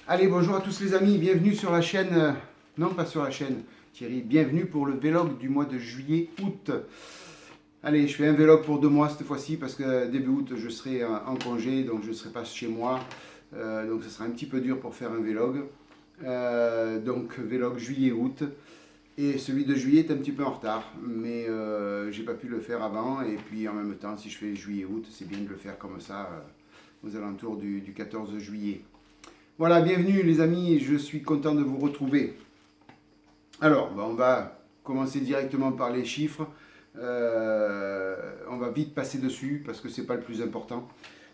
Allez, bonjour à tous les amis, bienvenue sur la chaîne, non pas sur la chaîne Thierry, bienvenue pour le vlog du mois de juillet-août. Allez, je fais un vlog pour 2 mois cette fois-ci parce que début août je serai en congé, donc je ne serai pas chez moi, donc ce sera un petit peu dur pour faire un vlog. Donc vlog juillet-août, et celui de juillet est un petit peu en retard, mais j'ai pas pu le faire avant, et puis en même temps si je fais juillet-août, c'est bien de le faire comme ça, aux alentours du 14 juillet. Voilà, bienvenue les amis, je suis content de vous retrouver. Alors, on va commencer directement par les chiffres. On va vite passer dessus parce que c'est pas le plus important.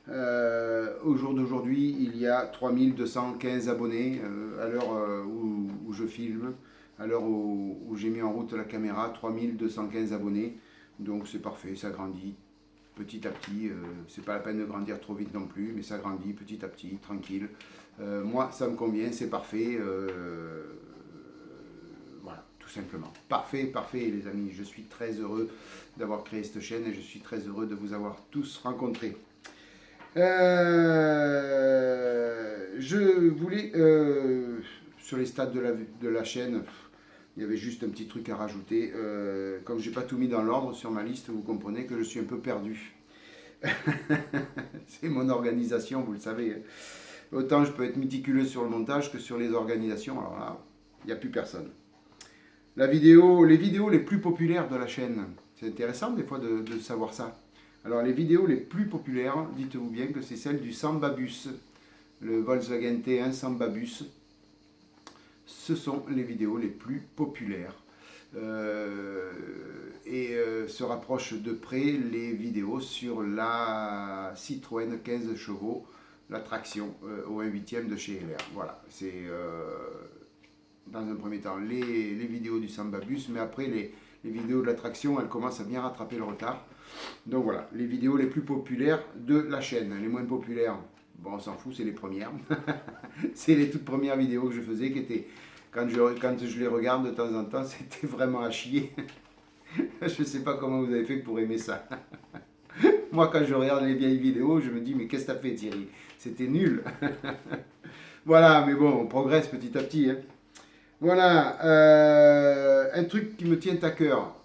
Au jour d'aujourd'hui, il y a 3215 abonnés à l'heure où je filme, à l'heure où j'ai mis en route la caméra, 3215 abonnés. Donc c'est parfait, ça grandit petit à petit. C'est pas la peine de grandir trop vite non plus, mais ça grandit petit à petit, tranquille. Moi, ça me convient, c'est parfait. Voilà, tout simplement. Parfait, parfait les amis. Je suis très heureux d'avoir créé cette chaîne et je suis très heureux de vous avoir tous rencontrés. Je voulais, sur les stats de la chaîne, il y avait juste un petit truc à rajouter. Comme j'ai pas tout mis dans l'ordre sur ma liste, vous comprenez que je suis un peu perdu. C'est mon organisation, vous le savez. Autant je peux être méticuleux sur le montage que sur les organisations. Alors là, il n'y a plus personne. Les vidéos les plus populaires de la chaîne. C'est intéressant des fois de savoir ça. Alors les vidéos les plus populaires, dites-vous bien que c'est celle du Sambabus, le Volkswagen T1 Sambabus. Ce sont les vidéos les plus populaires. Se rapprochent de près les vidéos sur la Citroën 15 chevaux, la traction au 1/8 de chez LR. Voilà, c'est dans un premier temps les vidéos du Sambabus, mais après les vidéos de la traction, elles commencent à bien rattraper le retard. Donc voilà, les vidéos les plus populaires de la chaîne. Les moins populaires, bon on s'en fout, c'est les premières. C'est les toutes premières vidéos que je faisais qui étaient, quand je les regarde de temps en temps, c'était vraiment à chier. Je ne sais pas comment vous avez fait pour aimer ça. Moi, quand je regarde les vieilles vidéos, je me dis, mais qu'est-ce que t'as fait, Thierry? C'était nul. Voilà, mais bon, on progresse petit à petit. Hein. Voilà, un truc qui me tient à cœur,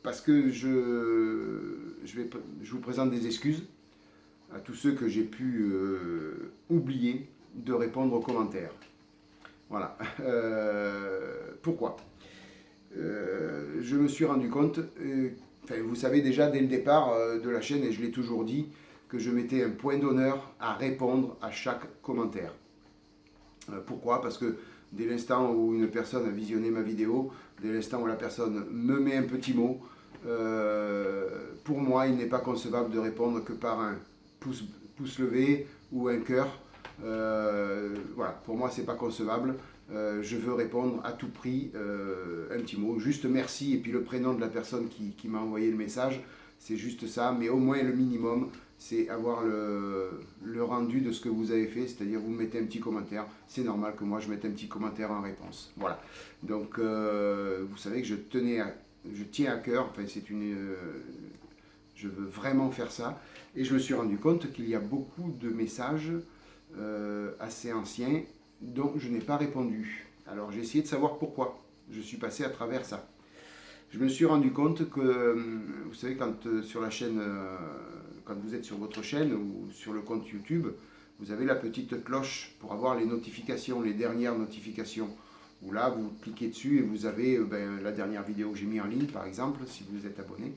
parce que je vous présente des excuses à tous ceux que j'ai pu oublier de répondre aux commentaires. Voilà. Pourquoi Je me suis rendu compte, vous savez déjà dès le départ de la chaîne, et je l'ai toujours dit, que je mettais un point d'honneur à répondre à chaque commentaire. Pourquoi? Parce que dès l'instant où une personne a visionné ma vidéo, dès l'instant où la personne me met un petit mot, pour moi, il n'est pas concevable de répondre que par un pouce levé ou un cœur. Voilà, pour moi, c'est pas concevable. Je veux répondre à tout prix, un petit mot, juste merci, et puis le prénom de la personne qui m'a envoyé le message, c'est juste ça, mais au moins le minimum, c'est avoir le rendu de ce que vous avez fait, c'est-à-dire vous mettez un petit commentaire, c'est normal que moi je mette un petit commentaire en réponse. Voilà, donc vous savez que je tiens à cœur, enfin je veux vraiment faire ça, et je me suis rendu compte qu'il y a beaucoup de messages assez anciens dont je n'ai pas répondu. Alors j'ai essayé de savoir pourquoi. Je suis passé à travers ça. Je me suis rendu compte que, vous savez, quand sur la chaîne, quand vous êtes sur votre chaîne ou sur le compte YouTube, vous avez la petite cloche pour avoir les notifications, les dernières notifications. Où là, vous cliquez dessus et vous avez la dernière vidéo que j'ai mis en ligne, par exemple, si vous êtes abonné,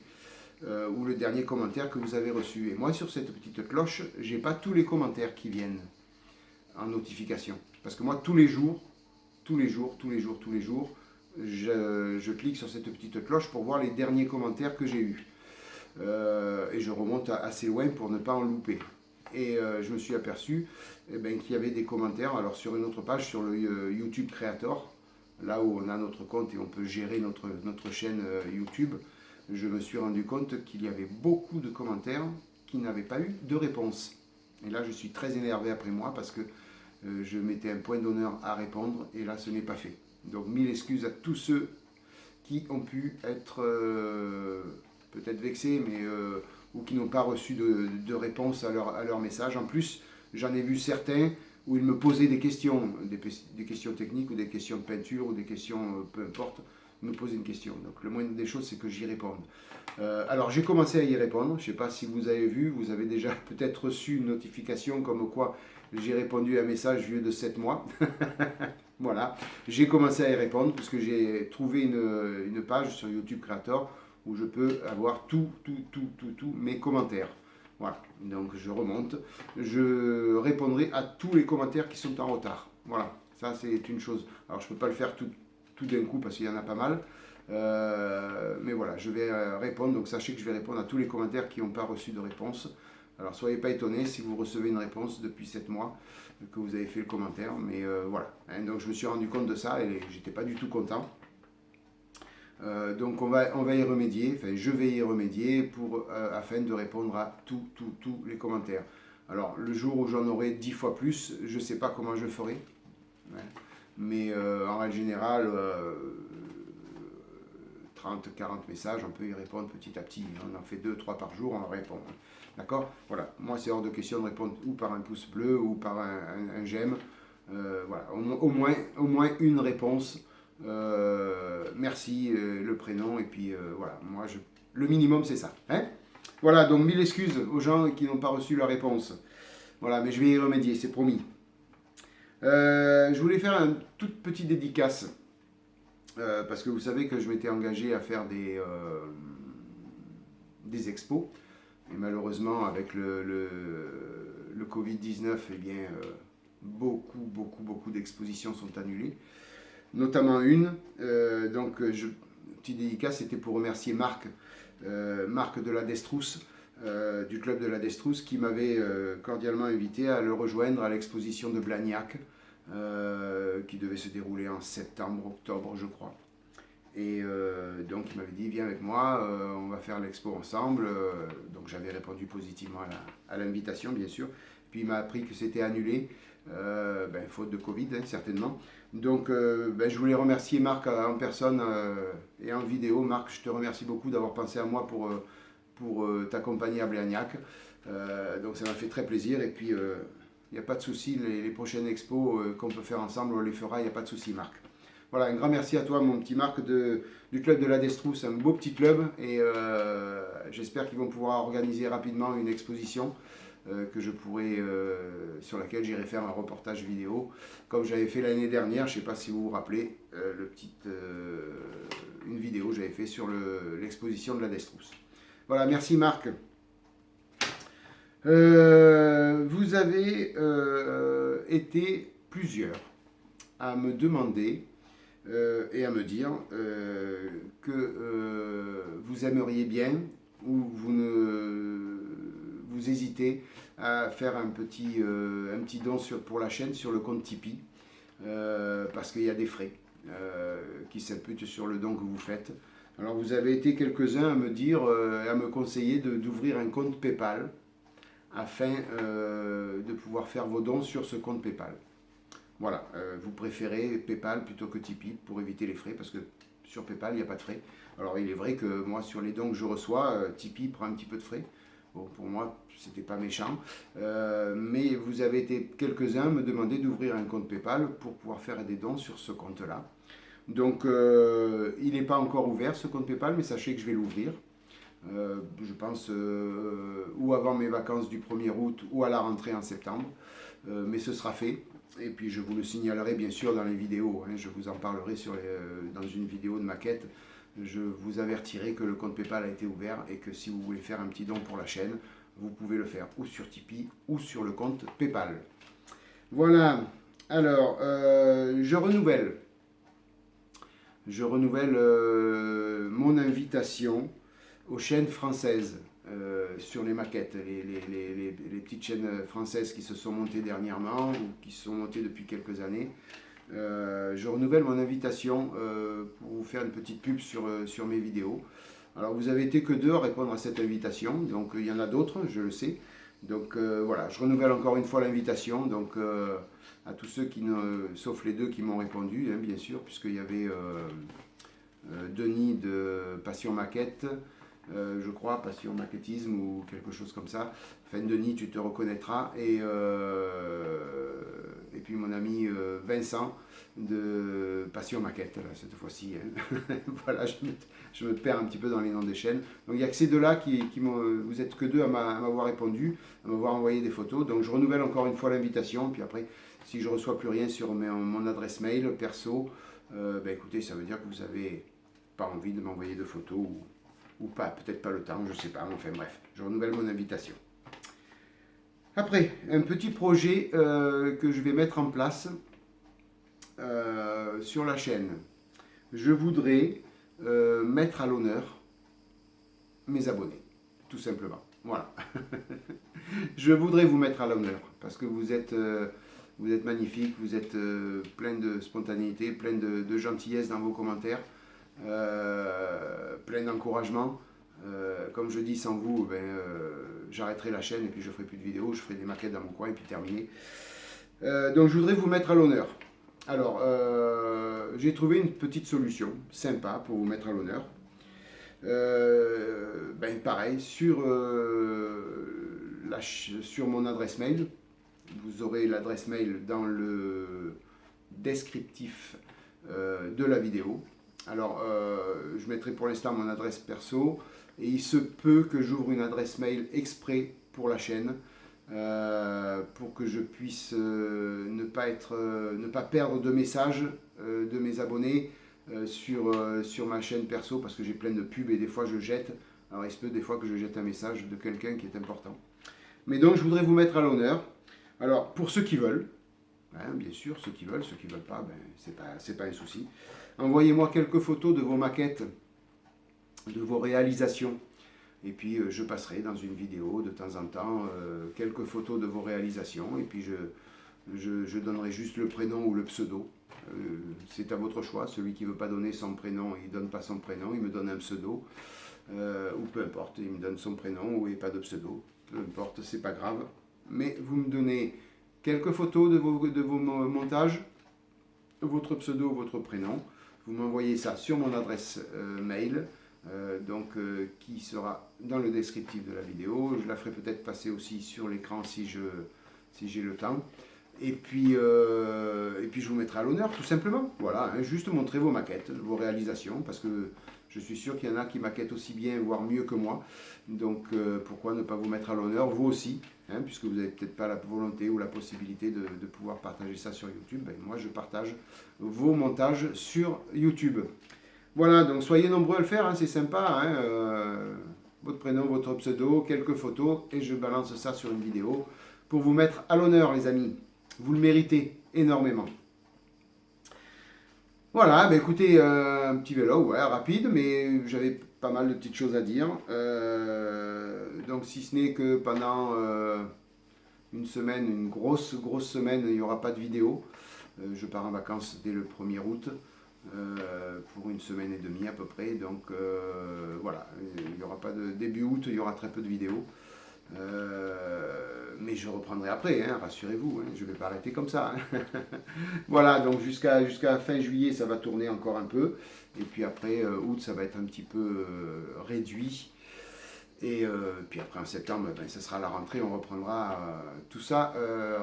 ou le dernier commentaire que vous avez reçu. Et moi, sur cette petite cloche, j'ai pas tous les commentaires qui viennent en notification. Parce que moi, tous les jours, je clique sur cette petite cloche pour voir les derniers commentaires que j'ai eus. Et je remonte assez loin pour ne pas en louper. Et je me suis aperçu qu'il y avait des commentaires, alors sur une autre page, sur le YouTube Creator, là où on a notre compte et on peut gérer notre chaîne YouTube, je me suis rendu compte qu'il y avait beaucoup de commentaires qui n'avaient pas eu de réponse. Et là, je suis très énervé après moi parce que je mettais un point d'honneur à répondre et là, ce n'est pas fait. Donc, mille excuses à tous ceux qui ont pu être peut-être vexés, mais ou qui n'ont pas reçu de réponse à leur message. En plus, j'en ai vu certains où ils me posaient des questions, des questions techniques ou des questions de peinture ou des questions, peu importe, me poser une question. Donc le moindre des choses, c'est que j'y réponde. Alors j'ai commencé à y répondre. Je ne sais pas si vous avez vu, vous avez déjà peut-être reçu une notification comme quoi j'ai répondu à un message vieux de 7 mois. Voilà, j'ai commencé à y répondre puisque j'ai trouvé une page sur YouTube Creator où je peux avoir tous mes commentaires. Voilà, donc je remonte, je répondrai à tous les commentaires qui sont en retard. Voilà, ça c'est une chose. Alors je ne peux pas le faire tout d'un coup parce qu'il y en a pas mal. Mais voilà, je vais répondre. Donc sachez que je vais répondre à tous les commentaires qui n'ont pas reçu de réponse. Alors soyez pas étonnés si vous recevez une réponse depuis 7 mois que vous avez fait le commentaire. Mais voilà, hein, donc je me suis rendu compte de ça et j'étais pas du tout content. Donc on va y remédier, enfin je vais y remédier afin de répondre à tous les commentaires. Alors le jour où j'en aurai 10 fois plus, je ne sais pas comment je ferai. Ouais. Mais en règle générale, 30-40 messages, on peut y répondre petit à petit. On en fait 2-3 par jour, on répond. D'accord. Voilà, moi c'est hors de question de répondre ou par un pouce bleu ou par un j'aime. Voilà, au moins une réponse. Merci, le prénom, et puis voilà, le minimum c'est ça. Hein, voilà, donc 1000 excuses aux gens qui n'ont pas reçu la réponse. Voilà, mais je vais y remédier, c'est promis. Je voulais faire une toute petite dédicace, parce que vous savez que je m'étais engagé à faire des expos, et malheureusement avec le Covid-19, eh bien, beaucoup d'expositions sont annulées. Notamment une. Petite dédicace, c'était pour remercier Marc de la Destrousse, du club de la Destrousse, qui m'avait cordialement invité à le rejoindre à l'exposition de Blagnac, qui devait se dérouler en septembre-octobre, je crois. Et donc il m'avait dit, viens avec moi, on va faire l'expo ensemble. Donc j'avais répondu positivement à l'invitation, bien sûr. Puis il m'a appris que c'était annulé, faute de Covid, hein, certainement. Donc je voulais remercier Marc en personne et en vidéo. Marc, je te remercie beaucoup d'avoir pensé à moi pour t'accompagner à Blagnac. Donc ça m'a fait très plaisir. Et puis il n'y a pas de souci, les prochaines expos qu'on peut faire ensemble, on les fera, il n'y a pas de souci, Marc. Voilà, un grand merci à toi, mon petit Marc du club de la Destrousse, un beau petit club, et j'espère qu'ils vont pouvoir organiser rapidement une exposition sur laquelle j'irai faire un reportage vidéo, comme j'avais fait l'année dernière. Je ne sais pas si vous vous rappelez, une vidéo que j'avais fait sur l'exposition de la Destrousse. Voilà, merci Marc. Vous avez été plusieurs à me demander et à me dire que vous aimeriez bien, ou vous hésitez à faire un petit don pour la chaîne sur le compte Tipeee, parce qu'il y a des frais qui s'imputent sur le don que vous faites. Alors vous avez été quelques-uns à me dire, à me conseiller d'ouvrir un compte PayPal afin de pouvoir faire vos dons sur ce compte PayPal. Voilà, vous préférez PayPal plutôt que Tipeee pour éviter les frais, parce que sur PayPal, il n'y a pas de frais. Alors il est vrai que moi, sur les dons que je reçois, Tipeee prend un petit peu de frais. Bon, pour moi, c'était pas méchant. Mais vous avez été quelques-uns à me demander d'ouvrir un compte PayPal pour pouvoir faire des dons sur ce compte-là. Donc il n'est pas encore ouvert, ce compte PayPal, mais sachez que je vais l'ouvrir. Je pense ou avant mes vacances du 1er août ou à la rentrée en septembre. Mais ce sera fait. Et puis je vous le signalerai bien sûr dans les vidéos, hein. Je vous en parlerai dans une vidéo de maquette. Je vous avertirai que le compte PayPal a été ouvert et que si vous voulez faire un petit don pour la chaîne, vous pouvez le faire ou sur Tipeee ou sur le compte PayPal. Voilà, alors je renouvelle mon invitation aux chaînes françaises sur les maquettes, les petites chaînes françaises qui se sont montées dernièrement ou qui se sont montées depuis quelques années. Je renouvelle mon invitation pour vous faire une petite pub sur mes vidéos. Alors vous avez été que 2 à répondre à cette invitation, donc il y en a d'autres, je le sais. Donc voilà, je renouvelle encore une fois l'invitation, donc à tous ceux sauf les 2 qui m'ont répondu, hein, bien sûr, puisqu'il y avait Denis de Passion Maquette, je crois, Passion Maquettisme ou quelque chose comme ça. Enfin, Denis, tu te reconnaîtras. Et et puis mon ami Vincent de Passion Maquette, là, cette fois-ci. Hein. Voilà, je me perds un petit peu dans les noms des chaînes. Donc il n'y a que ces deux-là vous êtes que deux à m'avoir répondu, à m'avoir envoyé des photos. Donc je renouvelle encore une fois l'invitation, puis après, si je ne reçois plus rien sur mon adresse mail perso, ben écoutez, ça veut dire que vous n'avez pas envie de m'envoyer de photos ou pas, peut-être pas le temps, je ne sais pas, enfin bref, je renouvelle mon invitation. Après, un petit projet que je vais mettre en place sur la chaîne. Je voudrais mettre à l'honneur mes abonnés, tout simplement. Voilà. Je voudrais vous mettre à l'honneur parce que vous êtes magnifiques, vous êtes plein de spontanéité, plein de gentillesse dans vos commentaires, plein d'encouragement. Comme je dis, sans vous, j'arrêterai la chaîne et puis je ferai plus de vidéos, je ferai des maquettes dans mon coin et puis terminé. Donc je voudrais vous mettre à l'honneur. Alors, j'ai trouvé une petite solution sympa pour vous mettre à l'honneur. Pareil, sur mon adresse mail, vous aurez l'adresse mail dans le descriptif de la vidéo. Alors, je mettrai pour l'instant mon adresse perso et il se peut que j'ouvre une adresse mail exprès pour la chaîne pour que je puisse ne pas perdre de messages de mes abonnés sur ma chaîne perso parce que j'ai plein de pubs et des fois je jette. Alors, il se peut des fois que je jette un message de quelqu'un qui est important. Mais donc, je voudrais vous mettre à l'honneur. Alors, pour ceux qui veulent, hein, bien sûr, ceux qui veulent pas, c'est pas un souci. Envoyez-moi quelques photos de vos maquettes, de vos réalisations. Et puis, je passerai dans une vidéo de temps en temps quelques photos de vos réalisations. Et puis, je donnerai juste le prénom ou le pseudo. C'est à votre choix. Celui qui ne veut pas donner son prénom, il ne donne pas son prénom, il me donne un pseudo. Ou peu importe, il me donne son prénom ou il n'y a pas de pseudo. Peu importe, c'est pas grave. Mais vous me donnez quelques photos de vos montages, votre pseudo, votre prénom. Vous m'envoyez ça sur mon adresse mail, qui sera dans le descriptif de la vidéo. Je la ferai peut-être passer aussi sur l'écran si j'ai le temps. Et puis je vous mettrai à l'honneur, tout simplement. Voilà, hein, juste montrer vos maquettes, vos réalisations, parce que je suis sûr qu'il y en a qui maquettent aussi bien, voire mieux que moi. Donc, pourquoi ne pas vous mettre à l'honneur, vous aussi, hein, puisque vous n'avez peut-être pas la volonté ou la possibilité de pouvoir partager ça sur YouTube. Ben, moi, je partage vos montages sur YouTube. Voilà, donc soyez nombreux à le faire, hein, c'est sympa. Hein, votre prénom, votre pseudo, quelques photos, et je balance ça sur une vidéo pour vous mettre à l'honneur, les amis. Vous le méritez énormément. Voilà, ben écoutez, un petit vélo, ouais, rapide, mais j'avais pas mal de petites choses à dire. Donc si ce n'est que pendant une semaine, une grosse semaine, il n'y aura pas de vidéo. Je pars en vacances dès le 1er août pour une semaine et demie à peu près. Donc voilà, il n'y aura pas de début août, il y aura très peu de vidéos. Mais je reprendrai après, hein, rassurez-vous, hein, je ne vais pas arrêter comme ça. Hein. Voilà, donc jusqu'à fin juillet, ça va tourner encore un peu. Et puis après, août, ça va être un petit peu réduit. Et puis après, en septembre, ça sera la rentrée, on reprendra tout ça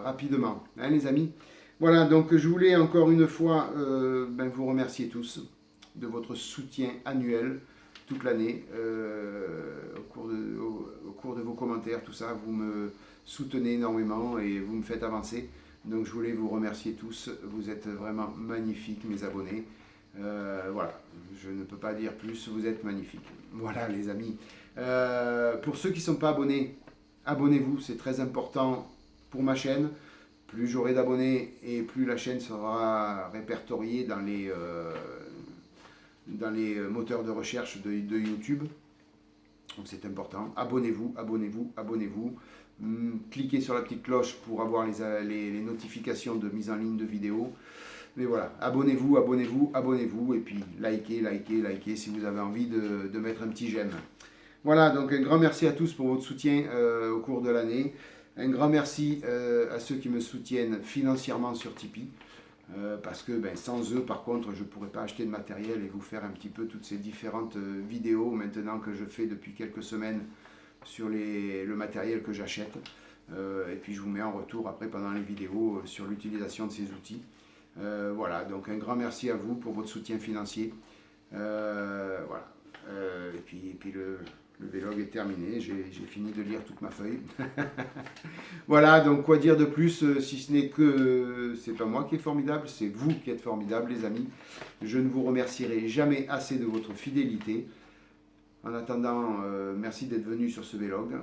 rapidement, hein, les amis. Voilà, donc je voulais encore une fois vous remercier tous de votre soutien annuel toute l'année, au cours de vos commentaires, tout ça, vous me soutenez énormément et vous me faites avancer. Donc je voulais vous remercier tous, vous êtes vraiment magnifiques mes abonnés. Voilà, je ne peux pas dire plus, vous êtes magnifiques. Voilà les amis. Pour ceux qui ne sont pas abonnés, abonnez-vous, c'est très important pour ma chaîne. Plus j'aurai d'abonnés et plus la chaîne sera répertoriée dans les moteurs de recherche de YouTube. Donc c'est important. Abonnez-vous, abonnez-vous, abonnez-vous. Cliquez sur la petite cloche pour avoir les notifications de mise en ligne de vidéos. Mais voilà, abonnez-vous, abonnez-vous, abonnez-vous. Et puis likez, likez, likez si vous avez envie de mettre un petit j'aime. Voilà, donc un grand merci à tous pour votre soutien au cours de l'année. Un grand merci à ceux qui me soutiennent financièrement sur Tipeee. Parce que sans eux, par contre, je ne pourrais pas acheter de matériel et vous faire un petit peu toutes ces différentes vidéos maintenant que je fais depuis quelques semaines sur le matériel que j'achète. Et puis je vous mets en retour après pendant les vidéos sur l'utilisation de ces outils. Voilà, donc un grand merci à vous pour votre soutien financier. Voilà. Et puis le vlog est terminé, j'ai fini de lire toute ma feuille. Voilà, donc quoi dire de plus, si ce n'est que c'est pas moi qui est formidable, c'est vous qui êtes formidable, les amis. Je ne vous remercierai jamais assez de votre fidélité. En attendant, merci d'être venu sur ce vlog.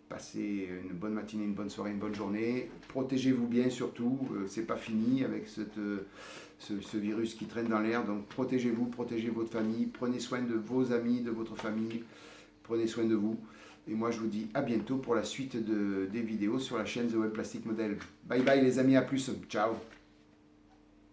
Passez une bonne matinée, une bonne soirée, une bonne journée. Protégez-vous bien surtout, c'est pas fini avec ce virus qui traîne dans l'air. Donc protégez-vous, protégez votre famille, prenez soin de vos amis, de votre famille, prenez soin de vous. Et moi je vous dis à bientôt pour la suite des vidéos sur la chaîne The Web Plastic Model. Bye bye les amis, à plus, ciao.